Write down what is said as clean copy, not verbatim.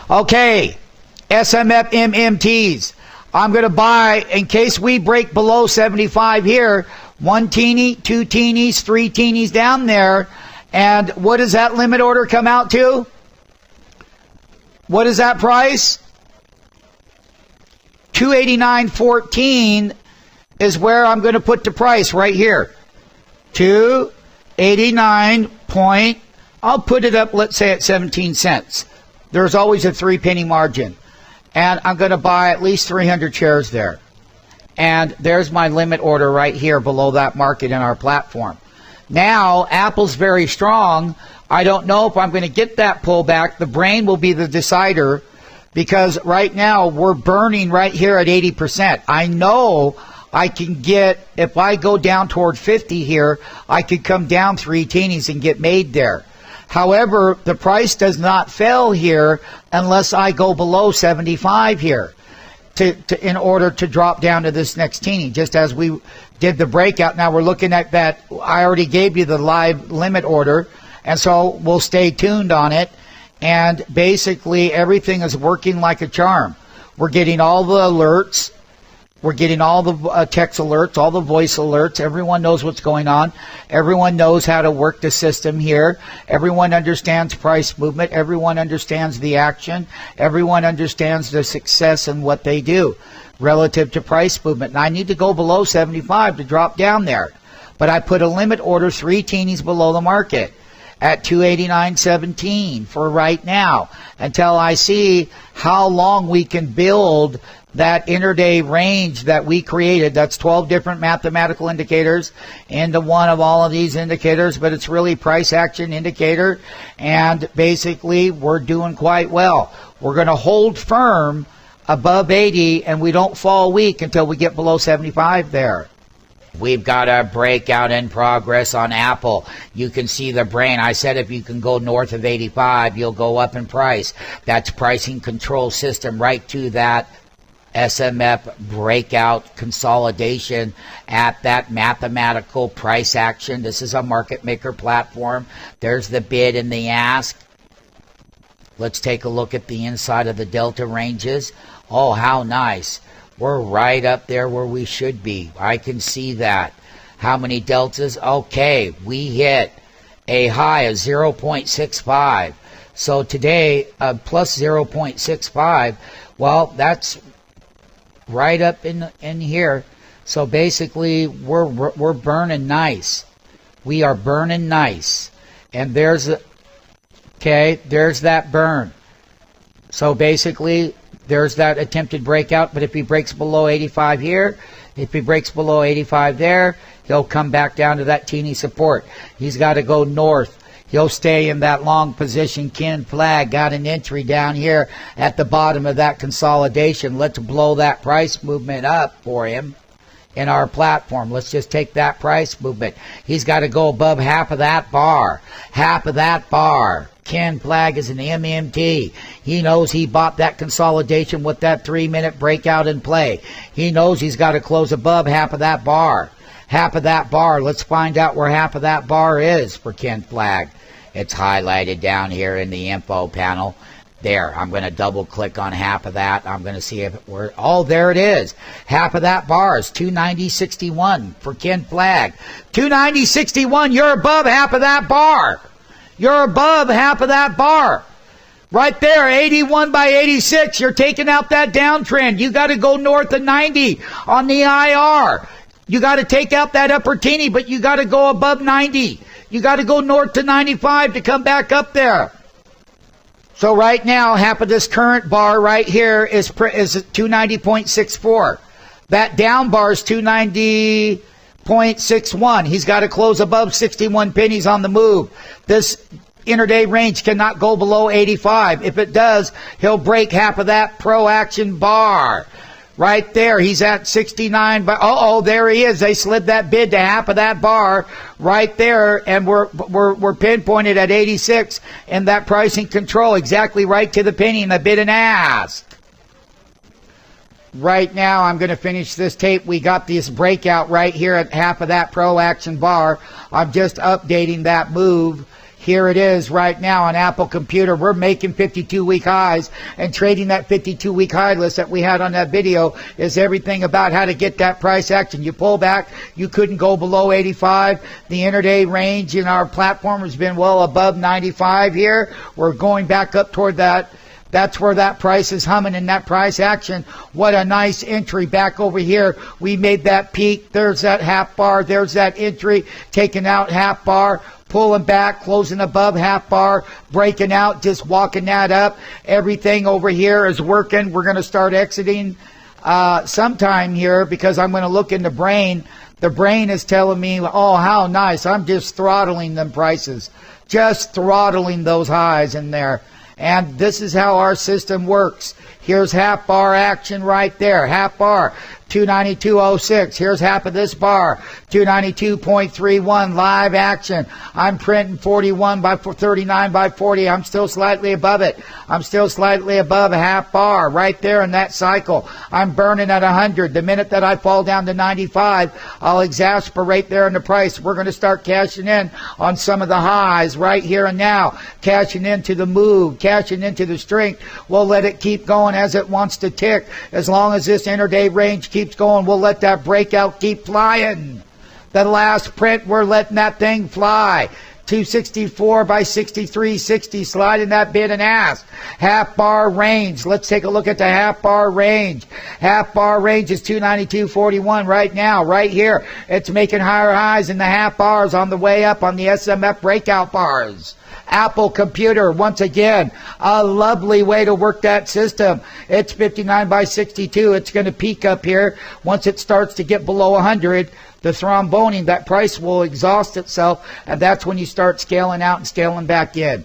Okay, SMF MMTs. I'm going to buy, in case we break below 75 here, 1 teeny, 2 teenies, 3 teenies down there. And what does that limit order come out to? What is that price? 289.14 is where I'm going to put the price right here. 289 point, I'll put it up, let's say at 17 cents. There's always a 3-penny margin. And I'm going to buy at least 300 shares there. And there's my limit order right here below that market in our platform. Now, Apple's very strong. I don't know if I'm going to get that pullback. The brain will be the decider because right now we're burning right here at 80%. I know I can get, if I go down toward 50 here, I could come down 3 teenies and get made there. However, the price does not fail here unless I go below 75 here in order to drop down to this next teeny, just as we did the breakout. Now we're looking at that. I already gave you the live limit order, and so we'll stay tuned on it. And basically everything is working like a charm. We're getting all the alerts. We're getting all the text alerts, all the voice alerts. Everyone knows what's going on. Everyone knows how to work the system here. Everyone understands price movement. Everyone understands the action. Everyone understands the success and what they do relative to price movement. And I need to go below 75 to drop down there. But I put a limit order 3 teenies below the market at 289.17 for right now until I see how long we can build that intraday range that we created. That's 12 different mathematical indicators into one of all of these indicators, but it's really price action indicator. And basically, we're doing quite well. We're going to hold firm above 80, and we don't fall weak until we get below 75 there. We've got a breakout in progress on Apple. You can see the brain. I said if you can go north of 85, you'll go up in price. That's pricing control system right to that SMF breakout consolidation at that mathematical price action. This is a market maker platform. There's the bid and the ask. Let's take a look at the inside of the delta ranges. Oh, how nice. We're right up there where we should be. I can see that. How many deltas? Okay, we hit a high of 0.65. So today, plus 0.65, well, that's right up in here. So basically, we're burning nice. We are burning nice. And there's that burn. So basically, there's that attempted breakout, but if he breaks below 85 here, if he breaks below 85 there, he'll come back down to that teeny support. He's got to go north. He'll stay in that long position. Ken Flag got an entry down here at the bottom of that consolidation. Let's blow that price movement up for him in our platform. Let's just take that price movement. He's got to go above half of that bar. Half of that bar. Ken Flag is an MMT. He knows he bought that consolidation with that 3-minute breakout in play. He knows he's got to close above half of that bar. Half of that bar. Let's find out where half of that bar is for Ken Flag. It's highlighted down here in the info panel. There, I'm going to double click on half of that. I'm going to see if it were, oh, there it is. Half of that bar is 290.61 for Ken Flag. 290.61, you're above half of that bar. You're above half of that bar. Right there, 81 by 86. You're taking out that downtrend. You got to go north of 90 on the IR. You got to take out that upper teeny, but you got to go above 90. You got to go north to 95 to come back up there. So right now, half of this current bar right here is 290.64. That down bar is 290.61. He's got to close above 61 pennies on the move. This intraday range cannot go below 85. If it does, he'll break half of that pro action bar. Right there, he's at 69. But there he is. They slid that bid to half of that bar right there, and we're pinpointed at 86 in that pricing control, exactly right to the penny in the bid and ask. Right now, I'm going to finish this tape. We got this breakout right here at half of that pro action bar. I'm just updating that move Here it is right now on Apple Computer. We're making 52-week highs, and trading that 52-week high list that we had on that video is everything about how to get that price action. You pull back, you couldn't go below 85. The intraday range in our platform has been well above 95 here. We're going back up toward that. That's where that price is humming in that price action. What a nice entry back over here. We made that peak. There's that half bar. There's that entry. Taking out half bar. Pulling back, closing above half bar, breaking out, just walking that up. Everything over here is working. We're going to start exiting sometime here because I'm going to look in the brain. The brain is telling me, oh, how nice. I'm just throttling them prices. Just throttling those highs in there. And this is how our system works. Here's half bar action right there. Half bar, 292.06. Here's half of this bar, 292.31 live action. I'm printing 41 by 39 by 40. I'm still slightly above it. I'm still slightly above a half bar right there in that cycle. I'm burning at 100. The minute that I fall down to 95, I'll exasperate there in the price. We're going to start cashing in on some of the highs right here and now. Cashing into the move, cashing into the strength. We'll let it keep going as it wants to tick. As long as this intraday range keeps going, we'll let that breakout keep flying. The last print, we're letting that thing fly. 264 by 63.60, sliding that bid and ask. Half bar range. Let's take a look at the half bar range. Half bar range is 292.41 right now, right here. It's making higher highs in the half bars on the way up on the SMF breakout bars. Apple Computer, once again, a lovely way to work that system. It's 59 by 62. It's going to peak up here. Once it starts to get below 100, the thromboning, that price will exhaust itself, and that's when you start scaling out and scaling back in.